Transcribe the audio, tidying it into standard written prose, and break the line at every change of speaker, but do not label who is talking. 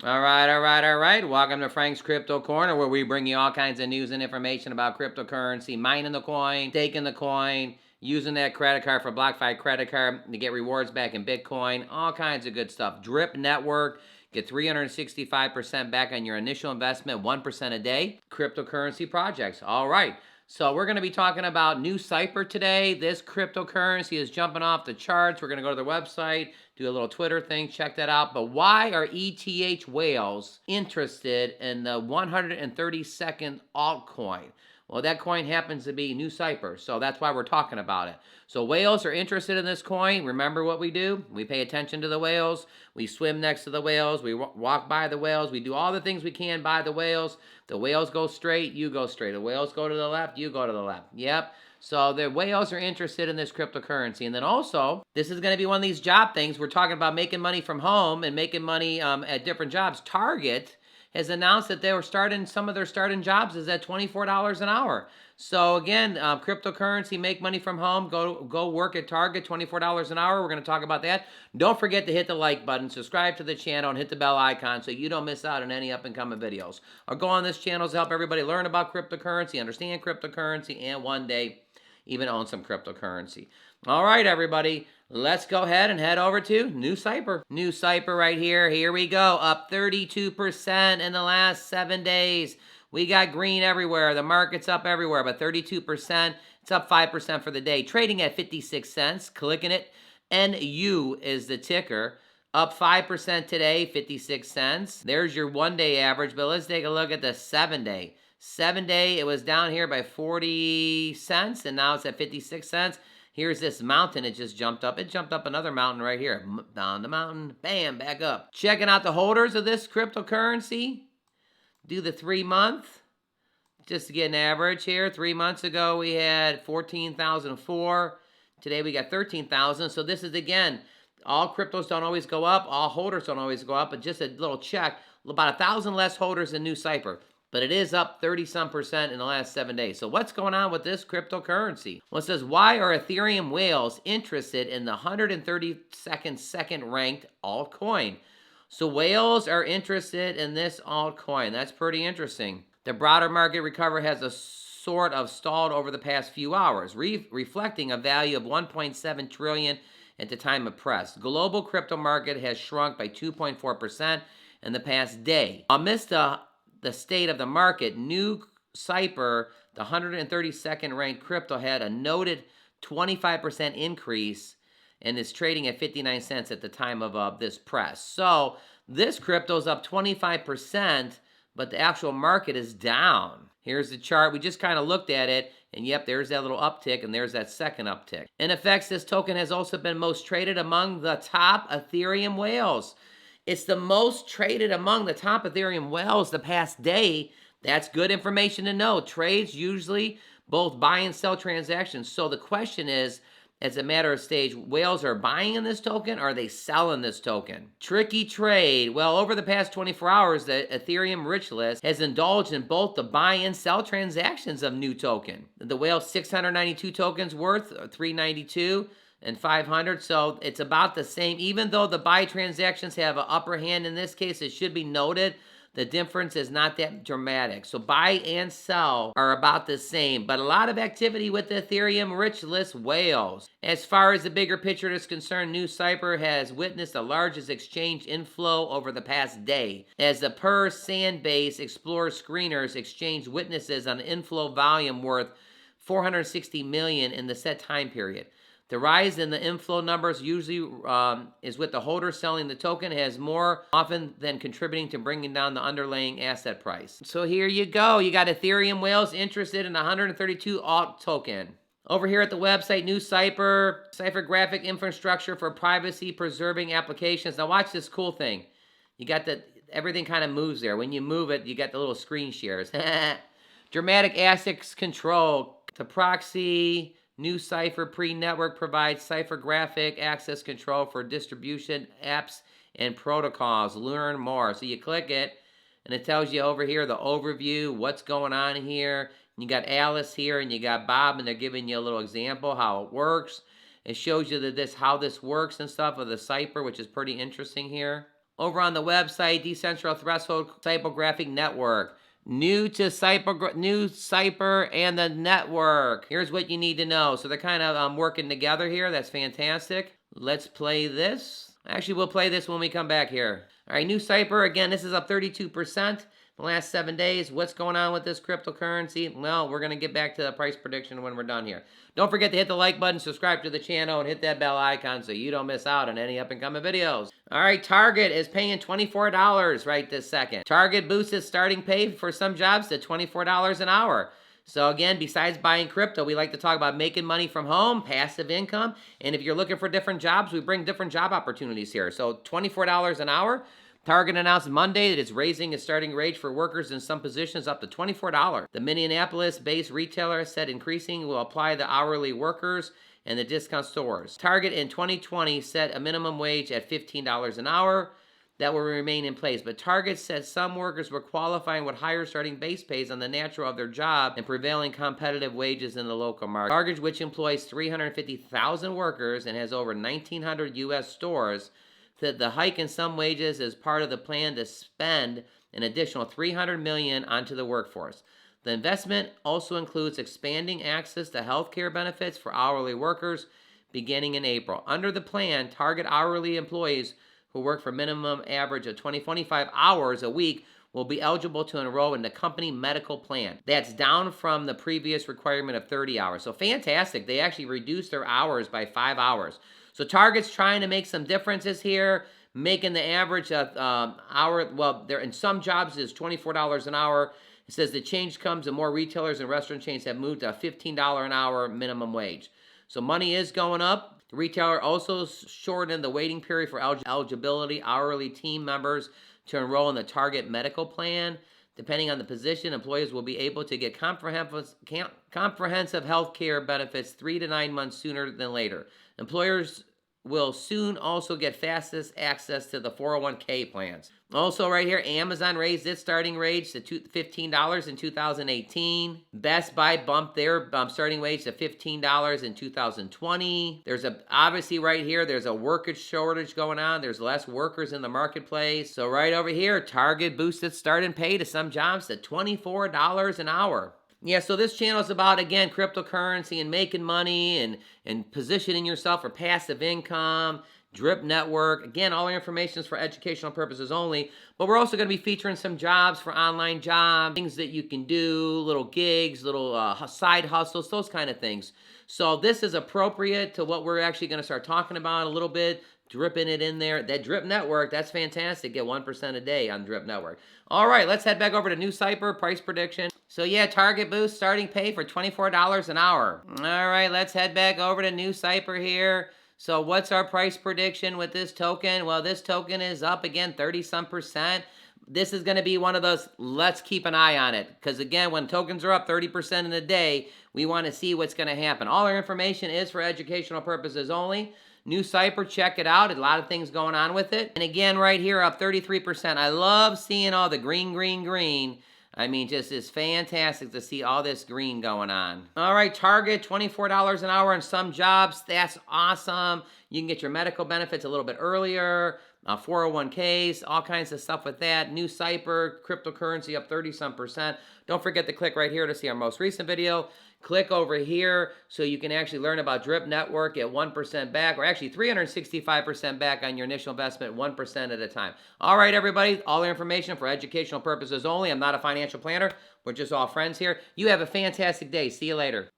All right, all right, all right. Welcome to Frank's Crypto Corner, where we bring you all kinds of news and information about cryptocurrency, mining the coin, staking the coin, using that credit card for BlockFi credit card to get rewards back in Bitcoin, all kinds of good stuff. Drip Network, get 365% back on your initial investment, 1% a day. Cryptocurrency projects. All right. So we're going to be talking about NUCypher today. This cryptocurrency is jumping off the charts. We're going to go to their website, do a little Twitter thing, check that out. But why are ETH whales interested in the 132nd altcoin? Well, that coin happens to be NUCypher, so that's why we're talking about it. So whales are interested in this coin. Remember what we do? We pay attention to the whales. We swim next to the whales. We walk by the whales. We do all the things we can by the whales. The whales go straight, you go straight. The whales go to the left, you go to the left. Yep. So the whales are interested in this cryptocurrency. And then also, this is going to be one of these job things. We're talking about making money from home and making money at different jobs. Target has announced that they were starting, some of their starting jobs is at $24 an hour. So again, cryptocurrency, make money from home, go work at Target, $24 an hour. We're going to talk about that. Don't forget to hit the like button, subscribe to the channel, and hit the bell icon so you don't miss out on any up-and-coming videos. Our goal on this channel is to help everybody learn about cryptocurrency, understand cryptocurrency, and one day even own some cryptocurrency. All right, everybody, let's go ahead and head over to NUCypher. NUCypher right here. Here we go. Up 32% in the last 7 days. We got green everywhere. The market's up everywhere, but 32%. It's up 5% for the day. Trading at 56 cents. Clicking it. NU is the ticker. Up 5% today, 56 cents. There's your one-day average, but let's take a look at the 7-day. 7-day, it was down here by 40 cents, and now it's at 56 cents. Here's this mountain. It just jumped up. It jumped up another mountain right here. Down the mountain. Bam, back up. Checking out the holders of this cryptocurrency. Do the 3-month. Just to get an average here. 3 months ago, we had 14,004. Today, we got 13,000. So this is, again, all cryptos don't always go up. All holders don't always go up. But just a little check. About 1,000 less holders than NUCypher. But it is up 30-some% in the last 7 days. So what's going on with this cryptocurrency? Well, it says, why are Ethereum whales interested in the 132nd ranked altcoin? So whales are interested in this altcoin. That's pretty interesting. The broader market recovery has a sort of stalled over the past few hours, reflecting a value of 1.7 trillion at the time of press. Global crypto market has shrunk by 2.4% in the past day. Amidst the state of the market, NUCypher, the 132nd ranked crypto, had a noted 25% increase and is trading at 59 cents at the time of this press. So this crypto is up 25%, but the actual market is down. Here's the chart. We just kind of looked at it, and yep, there's that little uptick, and there's that second uptick. In effect, this token has also been most traded among the top Ethereum whales. It's the most traded among the top Ethereum whales the past day. That's good information to know. Trades usually both buy and sell transactions. So the question is, as a matter of stage, whales are buying in this token, or are they selling this token? Tricky trade. Well, over the past 24 hours, the Ethereum rich list has indulged in both the buy and sell transactions of new token. The whale 692 tokens worth, 392. And 500, so it's about the same. Even though the buy transactions have an upper hand in this case, it should be noted the difference is not that dramatic. So buy and sell are about the same, but a lot of activity with the Ethereum rich list whales. As far as the bigger picture is concerned, NUCypher has witnessed the largest exchange inflow over the past day, as the per Sandbase Explorer screeners exchange witnesses on inflow volume worth 460 million in the set time period. The rise in the inflow numbers usually is with the holder selling the token, has more often than contributing to bringing down the underlying asset price. So here you go. You got Ethereum whales interested in 132 alt token. Over here at the website, NUCypher, Cipher graphic infrastructure for privacy preserving applications. Now watch this cool thing. You got everything kind of moves there. When you move it, you got the little screen shares. Dramatic assets control. To proxy, NUCypher pre-network provides cipher graphic access control for distribution apps and protocols. Learn more. So you click it, and it tells you over here the overview, what's going on here. You got Alice here, and you got Bob, and they're giving you a little example how it works. It shows you that how this works and stuff with the cipher, which is pretty interesting here. over on the website, Decentral Threshold Typographic Network. NUCypher and the network. Here's what you need to know. So they're kind of working together here. That's fantastic. Let's play this. Actually, we'll play this when we come back here. All right, NUCypher, again, this is up 32% the last 7 days. What's going on with this cryptocurrency? Well, we're going to get back to the price prediction when we're done here. Don't forget to hit the like button, subscribe to the channel, and hit that bell icon so you don't miss out on any up-and-coming videos. All right, Target is paying $24 right this second. Target boosts its starting pay for some jobs to $24 an hour. So again, besides buying crypto, we like to talk about making money from home, passive income, and if you're looking for different jobs, we bring different job opportunities here. So $24 an hour. Target announced Monday that it's raising its starting wage for workers in some positions up to $24. The Minneapolis-based retailer said increasing will apply to hourly workers and the discount stores. Target in 2020 set a minimum wage at $15 an hour. That will remain in place, but Target said some workers were qualifying with higher starting base pays on the nature of their job and prevailing competitive wages in the local market. Target, which employs 350,000 workers and has over 1,900 U.S. stores, said the hike in some wages is part of the plan to spend an additional $300 million onto the workforce. The investment also includes expanding access to health care benefits for hourly workers beginning in April. Under the plan, Target hourly employees who work for minimum average of 25 hours a week will be eligible to enroll in the company medical plan. That's down from the previous requirement of 30 hours. So fantastic. They actually reduced their hours by 5 hours. So Target's trying to make some differences here, making the average hour, well, there in some jobs is $24 an hour. It says the change comes and more retailers and restaurant chains have moved to a $15 an hour minimum wage. So money is going up. The retailer also shortened the waiting period for eligibility hourly team members to enroll in the Target medical plan. Depending on the position, employees will be able to get comprehensive health care benefits 3 to 9 months sooner than later. Employers will soon also get fastest access to the 401k plans. Also right here, Amazon raised its starting wage to $15 in 2018. Best Buy bumped their starting wage to $15 in 2020. Obviously right here, there's a workers shortage going on. There's less workers in the marketplace. So right over here, Target boosted starting pay to some jobs to $24 an hour. Yeah, so this channel is about, again, cryptocurrency and making money and positioning yourself for passive income, drip network. Again, all our information is for educational purposes only, but we're also going to be featuring some jobs for online jobs, things that you can do, little gigs, little side hustles, those kind of things. So this is appropriate to what we're actually going to start talking about a little bit, dripping it in there. That drip network, that's fantastic. Get 1% a day on drip network. All right, let's head back over to NUCypher Price Prediction. So yeah, Target boost starting pay for $24 an hour. All right, let's head back over to NUCypher here. So what's our price prediction with this token? Well, this token is up again 30-some%. This is going to be one of those, let's keep an eye on it. Because again, when tokens are up 30% in a day, we want to see what's going to happen. All our information is for educational purposes only. NUCypher, check it out. A lot of things going on with it. And again, right here, up 33%. I love seeing all the green, green, green. I mean, just it's fantastic to see all this green going on. All right, Target, $24 an hour in some jobs. That's awesome. You can get your medical benefits a little bit earlier, 401ks, all kinds of stuff with that. NUCypher, cryptocurrency up 30-some%. Don't forget to click right here to see our most recent video. Click over here so you can actually learn about Drip Network at 1% back, or actually 365% back on your initial investment, 1% at a time. All right, everybody, all the information for educational purposes only. I'm not a financial planner. We're just all friends here. You have a fantastic day. See you later.